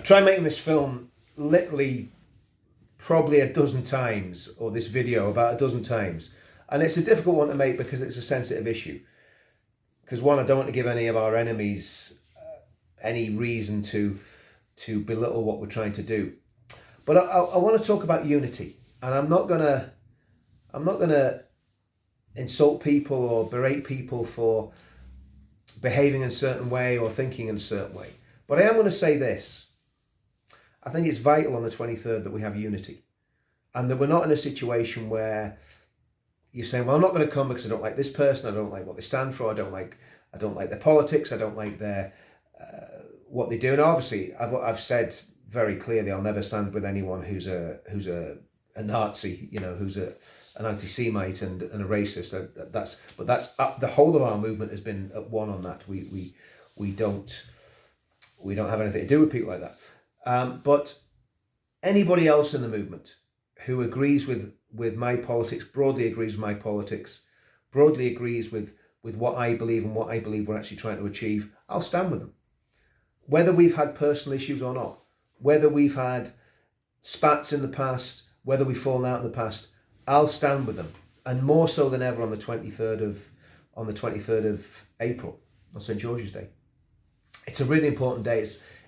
I've tried making this film literally probably a dozen times, or this video about a dozen times, and it's a difficult one to make because it's a sensitive issue. Because one, I don't want to give any of our enemies any reason to belittle what we're trying to do. But I want to talk about unity, and I'm not gonna insult people or berate people for behaving in a certain way or thinking in a certain way. But I am going to say this. I think it's vital on the 23rd that we have unity, and that we're not in a situation where you're saying, well, I'm not going to come because I don't like this person, I don't like what they stand for, I don't like their politics, I don't like their what they do. And obviously, I've said very clearly, I'll never stand with anyone who's a Nazi, who's an anti-Semite and a racist. That's the whole of our movement has been at one on that. We don't have anything to do with people like that. But anybody else in the movement who agrees with my politics, broadly agrees with my politics, broadly agrees with what I believe and what I believe we're actually trying to achieve, I'll stand with them. Whether we've had personal issues or not, whether we've had spats in the past, whether we've fallen out in the past, I'll stand with them, and more so than ever on the 23rd of April, on St. George's Day. It's a really important day.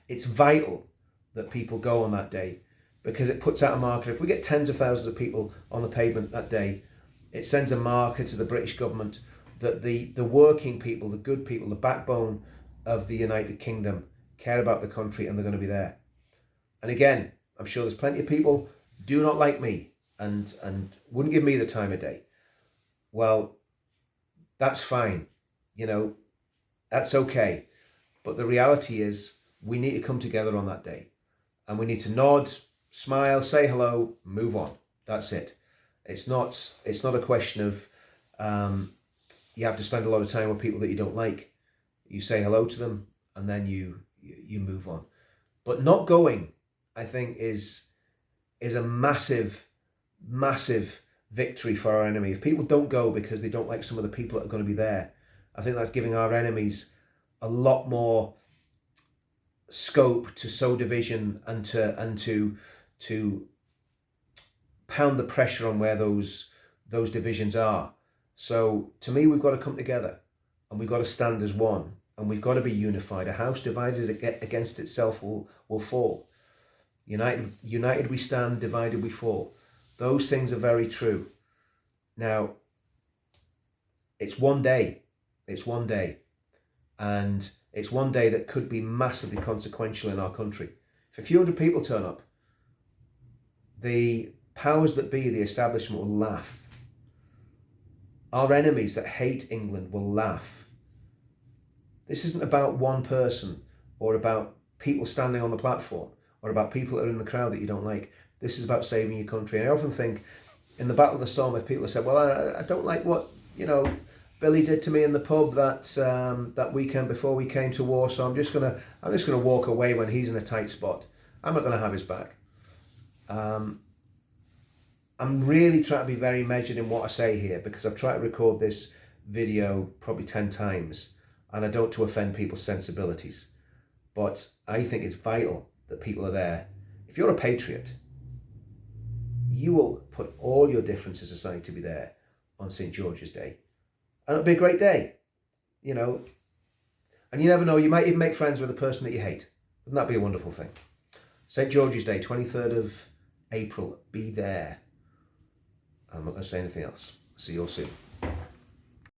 It's vital that people go on that day, because it puts out a marker. If we get tens of thousands of people on the pavement that day, it sends a marker to the British government that the working people, the good people, the backbone of the United Kingdom care about the country, and they're going to be there. And again, I'm sure there's plenty of people do not like me and wouldn't give me the time of day. Well, that's fine. That's okay. But the reality is we need to come together on that day, and we need to nod, smile, say hello, move on. That's it. It's not a question of you have to spend a lot of time with people that you don't like. You say hello to them, and then you move on. But not going, I think, is a massive victory for our enemy. If people don't go because they don't like some of the people that are going to be there, I think that's giving our enemies a lot more scope to sow division and to pound the pressure on where those divisions are. So to me, we've got to come together, and we've got to stand as one, and we've got to be unified. A house divided against itself will fall. United we stand, divided we fall. Those things are very true. Now, it's one day, and it's one day that could be massively consequential in our country. If a few hundred people turn up, the powers that be, the establishment, will laugh. Our enemies that hate England will laugh. This isn't about one person, or about people standing on the platform, or about people that are in the crowd that you don't like. This is about saving your country. And I often think, in the Battle of the Somme, if people have said, well, I don't like what Billy did to me in the pub that weekend before we came to war, so I'm just gonna walk away when he's in a tight spot. I'm not gonna have his back. I'm really trying to be very measured in what I say here, because I've tried to record this video probably 10 times, and I don't to offend people's sensibilities. But I think it's vital that people are there. If you're a patriot, you will put all your differences aside to be there on St. George's Day. And it'll be a great day, And you never know, you might even make friends with the person that you hate. Wouldn't that be a wonderful thing? St. George's Day, 23rd of April, be there. I'm not going to say anything else. See you all soon.